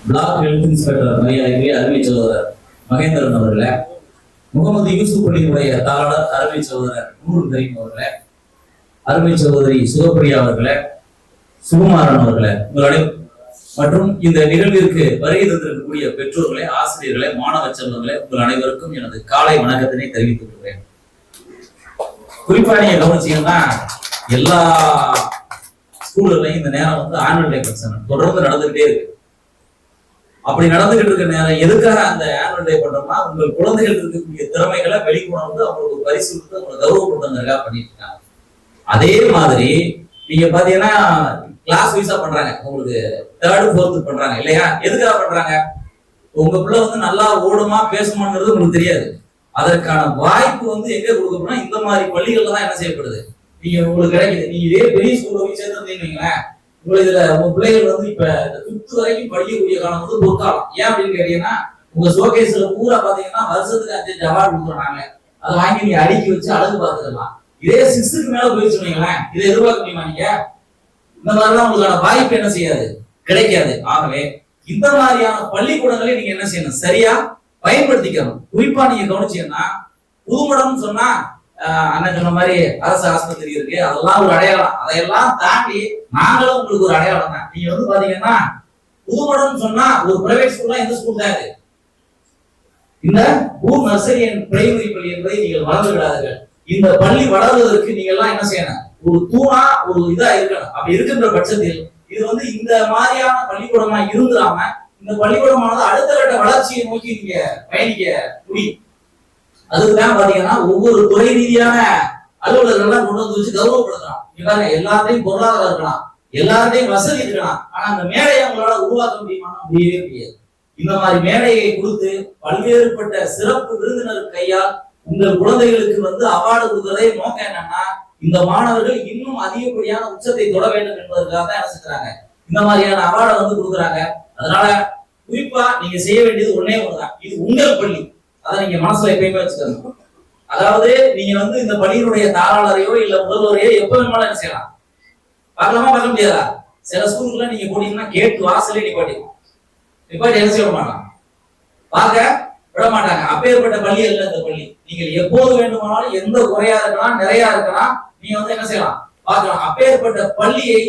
Black health inspector மரியாதைக்குரிய அருமை சகோதரர் மகேந்திரன் அவர்களே, முகமது யூசுப் பள்ளியினுடைய தாளர் அருமை சகோதரர் நூறு கரீம் அவர்களே, அருமை சகோதரி சுகப்பிரியா அவர்களே, சுகுமாரன் அவர்களே, உங்களுடைய மற்றும் இந்த நிகழ்விற்கு வருகை தந்திருக்கக்கூடிய பெற்றோர்களே, ஆசிரியர்களே, மாணவ செல்வங்களே, உங்கள் அனைவருக்கும் எனது காலை வணக்கத்தினை தெரிவித்துக் கொள்கிறேன். குறிப்பா நீங்க கவனிச்சீங்கன்னா எல்லா ஸ்கூல்லையும் இந்த நேரம் ஆனுவல் டே ஃபங்க்ஷன் தொடர்ந்து நடந்துகிட்டே இருக்கு. அப்படி நடந்துகிட்டு இருக்க நேரம் எதுக்காக அந்த ஆனுவல் டே பண்றோம்னா, உங்கள் குழந்தைகள் இருக்கக்கூடிய திறமைகளை வெளிக்கொண்டு அவங்களுக்கு பரிசு கொடுத்து அவங்களை கௌரவப்படுத்துறதுக்காக பண்ணிட்டு இருக்காங்க. அதே மாதிரி நீங்க பாத்தீங்கன்னா கிளாஸ் வைஸா பண்றாங்க, உங்களுக்கு தேர்ட் ஃபோர்த் பண்றாங்க இல்லையா? எதுக்காக பண்றாங்க? உங்க பிள்ளை நல்லா ஓடுமா பேசுமான்றது உங்களுக்கு தெரியாது. அதற்கான வாய்ப்பு எங்க கொடுக்கணும்னா இந்த மாதிரி பள்ளிகள்ல தான் என்ன செய்யப்படுது, நீங்க உங்களுக்கு கிடைக்குது. நீங்க இதே பெரிய ஸ்கூல்ல போய் சேர்ந்துருந்தீங்களேன், உங்களுக்கு இதுல உங்க பிள்ளைகள் இப்ப 5th வரைக்கும் படிக்கக்கூடிய காலம் பொற்காலம். ஏன் அப்படின்னு கேட்டீங்கன்னா, உங்க ஷோகேஸ்ல பூரா பாத்தீங்கன்னா வருஷத்துக்கு 5 அவார்டு கொடுக்குறாங்க. அதை வாங்கி நீங்க அடுக்கி வச்சு அழகு பார்த்துக்கலாம். இதே 6th மேல போய் சொன்னீங்களேன், இதை எதிர்பார்க்க முடியுமா? நீங்க இந்த மாதிரிலாம் உங்களுக்கான வாய்ப்பு என்ன செய்யாது, கிடைக்காது. ஆகவே இந்த மாதிரியான பள்ளிக்கூடங்களை நீங்க என்ன செய்யணும், சரியா பயன்படுத்திக்கணும். குறிப்பா நீங்க கவனிச்சீங்கன்னா, புதுமடம் சொன்னா அண்ணன் சொன்ன மாதிரி அரசு ஆஸ்பத்திரி இருக்கு, அதெல்லாம் ஒரு அடையாளம். அதையெல்லாம் தாண்டி நாங்களும் உங்களுக்கு ஒரு அடையாளம் தான். நீங்க பாத்தீங்கன்னா புதுமடம் சொன்னா ஒரு பிரைவேட் ஸ்கூல் எந்த ஸ்கூல் தான் இது, இந்த ஊர் நர்சரி அண்ட் பிரைமரி பள்ளி என்பதை நீங்கள் வளர்ந்து விடாதீர்கள். இந்த பள்ளி வளர்வதற்கு நீங்க எல்லாம் என்ன செய்யணும், ஒரு தூணா ஒரு இதா இருக்கணும். அப்படி இருக்கின்ற பட்சத்தில் இது இந்த மாதிரியான பள்ளிக்கூடமா இருந்துடாம இந்த பள்ளிக்கூடமானது அடுத்த கட்ட வளர்ச்சியை நோக்கி நீங்க பயணிக்க முடியும். அதுக்குதான் பாத்தீங்கன்னா ஒவ்வொரு துறை ரீதியான அலுவலர்கள்லாம் கொண்டு வச்சு கௌரவப்படுத்தலாம். இவங்க எல்லாத்தையும் பொருளாதாரம் இருக்கலாம், எல்லாத்தையும் வசதி இருக்கலாம், ஆனா அந்த மேடையை உங்களால உருவாக்க முடியுமா? முடியவே முடியாது. இந்த மாதிரி மேடையை கொடுத்து பல்வேறுபட்ட சிறப்பு விருந்தினர் கையால் உங்கள் குழந்தைகளுக்கு அவார்டு கொடுக்கறதே நோக்கம் என்னன்னா, இந்த மாணவர்கள் இன்னும் அதிகப்படியான உச்சத்தை தொட வேண்டும் என்பதற்காக தான் என்ன செஞ்சாங்க, இந்த மாதிரியான அவார்டை கொடுக்குறாங்க. அதனால குறிப்பா நீங்க செய்ய வேண்டியது ஒன்னே ஒண்ணுதான், இது உங்கள் பள்ளி. அதை நீங்க மனசுல எப்பயுமே வச்சுக்கணும். அதாவது நீங்க இந்த பள்ளியினுடைய தாளாளரையோ இல்ல முதல்வரையோ எப்ப வேணுமாலும் என்ன செய்யலாம், பார்க்கலாமா பார்க்க முடியாதா? சில ஸ்கூலுக்குள்ள நீங்க போனீங்கன்னா கேட்டு வாசலே நிப்பாட்டி என்ன செய்ய மாட்டாங்க, பார்க்க விட மாட்டாங்க. அப்பேற்பட்ட பள்ளி அல்ல இந்த பள்ளி. நீங்கள் எப்போது வேண்டுமானாலும் எந்த குறையா இருக்கலாம் நிறைய இருக்கலாம், நீங்க என்ன செய்யலாம் பார்க்கலாம். அப்பேற்பட்ட பள்ளியை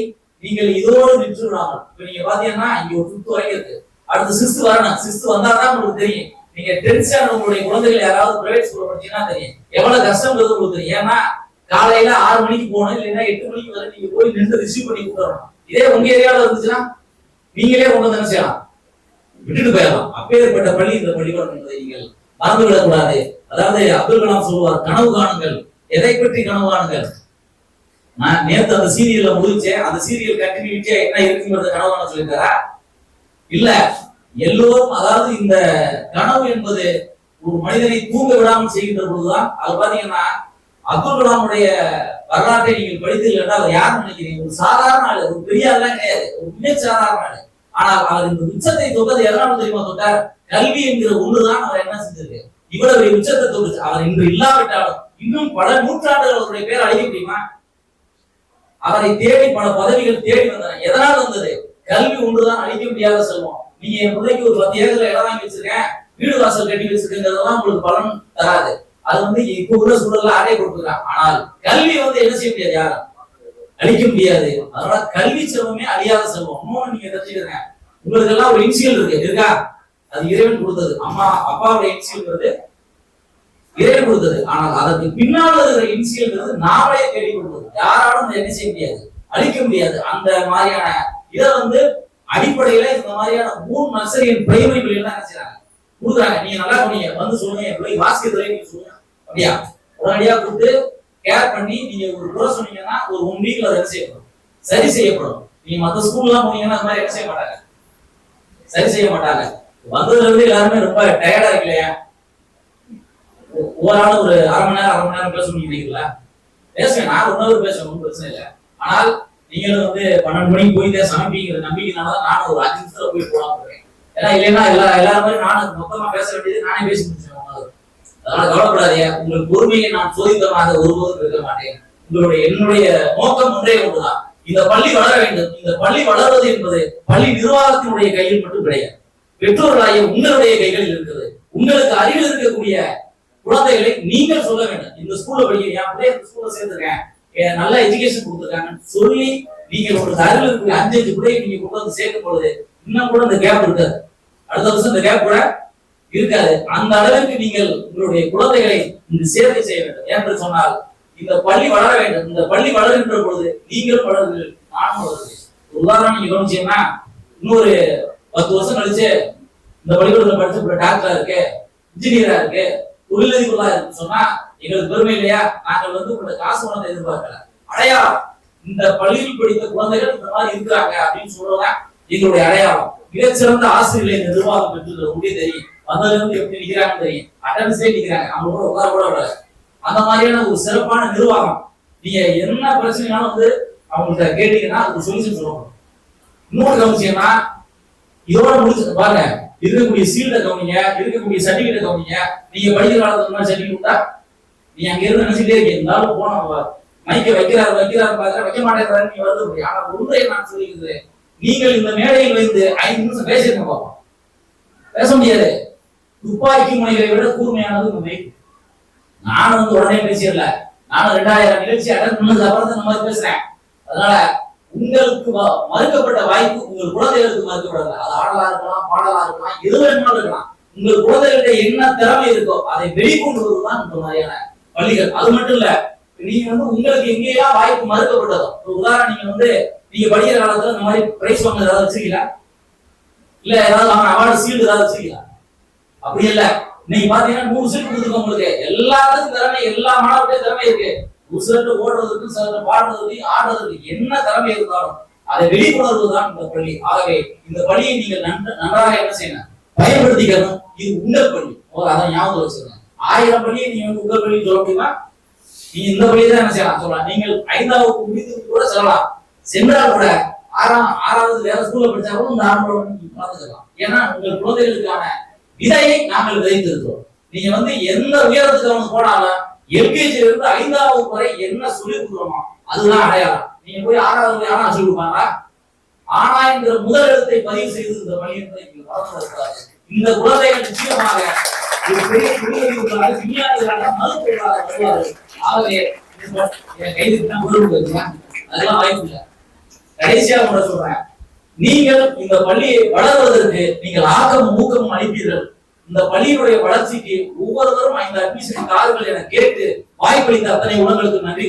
நீங்கள் இதோடு நின்று விடாமல், இப்ப நீங்க பாத்தீங்கன்னா இங்க ஒரு 5th வரைக்கும் இருக்கு, அடுத்து 6th வரணும். 6th வந்தாதான் உங்களுக்கு தெரியும். நீங்க 10th ஸ்டாண்டர்ட் உங்களுடைய குழந்தைகள் யாராவது பிரைவேட் ஸ்கூல்ல படிச்சீங்கன்னா தெரியும் எவ்வளவு கஷ்டம்ன்றது உங்களுக்கு தெரியும். ஏன்னா காலையில 6 மணிக்கு போகணும், இல்லைன்னா 8 மணிக்கு வரை நீங்க போய் நின்று ரிசீவ் பண்ணி கொடுத்துடணும். இதே உங்க ஏரியாவில் இருந்துச்சுன்னா நீங்களே கொண்டு வந்து என்ன செய்யலாம், விட்டுட்டு போயிடலாம். அப்பேற்பட்ட பள்ளி இந்த பள்ளிக்கூடம் என்பதை நீங்கள் மறந்து விடக்கூடாது. அதாவது அப்துல் கலாம் சொல்லுவார், கனவு காணுங்கள். எதை பற்றி கனவு காணுங்கள்? நான் நேற்று அந்த சீரியல்ல முடிச்சேன், அந்த சீரியல் கண்டினியூட்டியா என்ன இருக்குங்கிறத கனவு காண சொல்லியிருக்காரா? இல்ல, எல்லோரும் அதாவது இந்த கனவு என்பது ஒரு மனிதனை தூங்க விடாமல் செய்கின்ற பொழுதுதான். அது பாத்தீங்கன்னா அப்துல் கலாமுடைய வரலாற்றை நீங்கள் படித்தீர்கள், அவர் யாருன்னு நினைக்கிறீங்க? ஒரு சாதாரண ஆளு, ஒரு பெரிய ஆள்லாம் கிடையாது, ஒரு மிக சாதாரண ஆளு. ஆனால் அவர் இந்த உச்சத்தை தொட்டது எதனால தெரியுமா தொட்டார்? கல்வி என்கிற ஒண்ணுதான் அவர் என்ன செஞ்சிருக்கு, இவ்வளவு உச்சத்தை தொட்டுச்சு. அவர் இன்று இல்லாவிட்டாலும் இன்னும் பல நூற்றாண்டுகள் அவருடைய பேர் அழிக்க முடியுமா? அவரை தேடி பல பதவிகள் தேடி வந்தன. எதனால் வந்தது? கல்வி ஒன்றுதான் அழிக்க முடியாத செல்வம். நீங்க என் பிள்ளைக்கு ஒரு 10 ஏக்கர்ல இடம் வாங்கி வச்சிருக்கேன், வீடு வாசல் கட்டி வச்சிருக்கேங்கிறதெல்லாம் உங்களுக்கு பலன் தராது. அது இப்ப உள்ள சூழல்ல ஆடைய கொடுத்துக்கிறான். ஆனால் கல்வி என்ன செய்ய முடியாது, யாரும் அழிக்க முடியாது. அதனால கல்வி செல்வமே அழியாத செல்வம். இன்னொன்னு நீங்க தெரிஞ்சுக்கிறீங்க, உங்களுக்கு எல்லாம் ஒரு இன்சியல் இருக்கா, அது இறைவன் கொடுத்தது. அம்மா அப்பாவுடைய இன்சியல்ங்கிறது இறைவன் கொடுத்தது. ஆனால் அதற்கு பின்னால் இருக்கிற இன்சியல்ங்கிறது நாமளே தேடி கொடுத்தது. யாராலும் என்ன செய்ய முடியாது, அழிக்க முடியாது. அந்த மாதிரியான இதை அடிப்படையில இந்த மாதிரியான 3 நர்சரி பிரைமரி பள்ளிகள் தான் என்ன செய்யறாங்க, கொடுக்குறாங்க. நீங்க நல்லா பண்ணீங்க, சொல்லுங்க என் பிள்ளை வாசிக்கிறதுல நீங்க சொல்லுங்க, அப்படியா உடனடியா கொடுத்து கேர் பண்ணி நீங்க ஒரு குறை சொன்னீங்கன்னா ஒரு 1 வீக்ல அதை செய்யப்படும், சரி செய்யப்படும். நீங்க மற்ற ஸ்கூல்லாம் போனீங்கன்னா அந்த மாதிரி என்ன செய்ய மாட்டாங்க, சரி செய்ய மாட்டாங்க. வந்ததுல இருந்து எல்லாருமே ரொம்ப டயர்டா இருக்கு இல்லையா? ஒரு ஆள் ஒரு அரை மணி நேரம் பேச முடியுங்களா? பேசுவேன், நான் 1 hour பேசுவேன், ஒன்றும் பிரச்சனை இல்லை. ஆனால் நீங்களும் 12 மணிக்கு போய் சமைப்பீங்கிற நம்பிக்கைனாலதான் நானும் ஒரு 5 நிமிஷத்துல போய் போலாம் இருக்கேன். ஏன்னா இல்லைன்னா எல்லாரும் மாதிரி நானும் மொத்தமா பேச வேண்டியது நானே பேசி முடிச்சேன். அதனால கவலைப்படாதீங்க, உங்கள் பொறுமையை நான் சோதித்தமாக ஒருபோதும் இருக்க மாட்டேன். என்னுடைய நோக்கம் ஒன்றே ஒன்றுதான், இந்த பள்ளி வளர வேண்டும். இந்த பள்ளி வளர்வது என்பது பள்ளி நிர்வாகத்தினுடைய கையில் மட்டும் கிடையாது, பெற்றோர்களாகிய உங்களுடைய கைகளில் இருக்குது. உங்களுக்கு அருகில் இருக்கக்கூடிய குழந்தைகளை நீங்கள் சொல்ல வேண்டும். இந்த ஸ்கூல்ல படிக்க என் பிள்ளைய இந்த ஸ்கூல்ல சேர்த்துருக்கேன், நல்ல எஜுகேஷன் கொடுத்துருக்காங்கன்னு சொல்லி நீங்கள் உங்களுக்கு அருகில் இருக்கக்கூடிய 5 பிள்ளையை நீங்க கொண்டு வந்து சேர்க்கும் பொழுது இன்னும் கூட இந்த கேப் இருக்காது. அடுத்த வருஷம் இந்த கேப் கூட இருக்காது. அந்த அளவுக்கு நீங்கள் உங்களுடைய குழந்தைகளை இந்த சேர்க்கை செய்ய வேண்டும். என்று சொன்னால் இந்த பள்ளி வளர வேண்டும். இந்த பள்ளி வளர்கின்ற பொழுது நீங்களும் வளருங்கள், நானும் வளருது. உதாரணம் நீங்க கவனிச்சீங்கன்னா இன்னொரு 10 வருஷம் கழிச்சு இந்த பள்ளிக்கூடத்தில் படிச்ச டாக்டரா இருக்கு, இன்ஜினியரா இருக்கு, தொழிலதிபர்களா இருக்கு சொன்னா எங்களுக்கு பெருமை இல்லையா? நாங்கள் உங்களோட காசு பணத்தை எதிர்பார்க்கல, அடையாளம். இந்த பள்ளியில் படித்த குழந்தைகள் இந்த மாதிரி இருக்கிறாங்க அப்படின்னு சொல்றதான் எங்களுடைய அடையாளம். மிகச்சிறந்த ஆசிரியர்களை இந்த நிர்வாகம் பெற்று உங்களுக்கு தெரியும். வந்ததுல இருந்து எப்படி நிக்கிறாங்கன்னு தெரியும், அட்டன்ஸே நிக்கிறாங்க, அவங்க கூட உட்கார கூட விடாது. அந்த மாதிரியான ஒரு சிறப்பான நிர்வாகம். நீங்க என்ன பிரச்சனைனாலும் அவங்கள்ட்ட கேட்டீங்கன்னா அதுக்கு சொல்யூஷன் சொல்லணும். இன்னொரு கவனிச்சீங்கன்னா இதோட முடிச்சு பாருங்க, இருக்கக்கூடிய சீல்ட கவனிங்க, இருக்கக்கூடிய சர்டிபிகேட் கவனிங்க. நீங்க படிக்கிற காலத்துல சர்டிபிகேட் உண்டா? நீ அங்க இருந்து நினைச்சுட்டே இருக்கீங்க, இருந்தாலும் போன மைக்க வைக்கிறாரு பாக்குற வைக்க மாட்டேங்கிறாரு, நீ வருது முடியும். ஆனா ஒன்றை நான் சொல்லிக்கிறது, நீங்கள் இந்த மேடையில் வைத்து 5 நிமிஷம் பேசிருக்க பார்ப்போம், பேச முடியாது. துப்பாக்கி முனைகளை விட கூர்மையானது இந்த மைக். நானும் உடனே பேசிடல, நானும் 2000 நிகழ்ச்சி அட்டன் பண்ணதுக்கு அப்புறம் தான் இந்த மாதிரி பேசுறேன். அதனால உங்களுக்கு மறுக்கப்பட்ட வாய்ப்பு உங்கள் குழந்தைகளுக்கு மறுக்கப்படல. அது ஆடலா இருக்கலாம், பாடலா இருக்கலாம், எது வேணுமாலும் இருக்கலாம். உங்கள் குழந்தைகிட்ட என்ன திறமை இருக்கோ அதை வெளிக்கொண்டு வருவதுதான் இந்த மாதிரியான பள்ளிகள். அது மட்டும் இல்ல, நீங்க உங்களுக்கு எங்கேயா வாய்ப்பு மறுக்கப்பட்டதோ, உதாரணம் நீங்க படிக்கிற காலத்துல இந்த மாதிரி பிரைஸ் வாங்க ஏதாவது வச்சிருக்கீங்களா? இல்ல ஏதாவது அவார்டு சீல்டு ஏதாவது வச்சிருக்கீங்களா? அப்படி இல்ல. நீங்க பாத்தீங்கன்னா 100 சீட் கொடுத்துருக்கோம். உங்களுக்கு எல்லாத்துக்கும் திறமை, எல்லா மாணவர்களுக்கும் திறமை இருக்கு. ஒரு சிலர் ஓடுறதுக்கு, சிலர் பாடுறதுக்கு, ஆடுறதுக்கு என்ன திறமை இருந்தாலும் அதை வெளிக்கொணர்வதுதான் இந்த பள்ளி. ஆகவே இந்த பள்ளியை நீங்கள் நன்றாக என்ன செய்யணும், பயன்படுத்திக்கணும். இது உங்கள் பள்ளி, அதை ஞாபகம் வச்சுக்கணும். 1000 பள்ளியை நீங்க உங்கள் பள்ளி சொல்ல முடியுமா? நீங்க இந்த பள்ளியை தான் என்ன செய்யலாம் சொல்லலாம். நீங்கள் 5வது முடித்து கூட செல்லலாம், சென்றால் கூட 6வது வேற ஸ்கூல்ல படிச்சா கூட இந்த 6 கலந்துக்கலாம். ஏன்னா உங்கள் குழந்தைகளுக்கான விதையை நாங்கள் விதைத்திருக்கிறோம். நீங்க எந்த உயரத்துக்கு அவங்க போனாலும் எல்கேஜில இருந்து 5வது வரை என்ன சொல்லி கொடுக்குறோமோ அதுதான் அடையாளம். நீங்க போய் 6வது ஆனா சொல்லி கொடுப்பாங்களா? ஆனா என்கிற முதல் எழுத்தை பதிவு செய்து இந்த பள்ளியை நீங்க வளர்த்திருக்கிறாரு. இந்த குழந்தைகள் நிச்சயமாக ஒரு பெரிய தொழிலதிபர்களாக, விஞ்ஞானிகளாக, மருத்துவர்களாக வருவார்கள். ஆகவே கைது அதெல்லாம் வாய்ப்பு இல்லை. கடைசியா கூட சொல்றேன், நீங்கள் இந்த பள்ளியை வளர்வதற்கு நீங்கள் ஆக்கமும் ஊக்கமும் அளிப்பீர்கள். இந்த பள்ளியினுடைய வளர்ச்சிக்கு ஒவ்வொருவரும் 5 அட்மிஷன் கார்கள் என கேட்டு வாய்ப்பளித்த அத்தனை உலகளுக்கு நன்றி.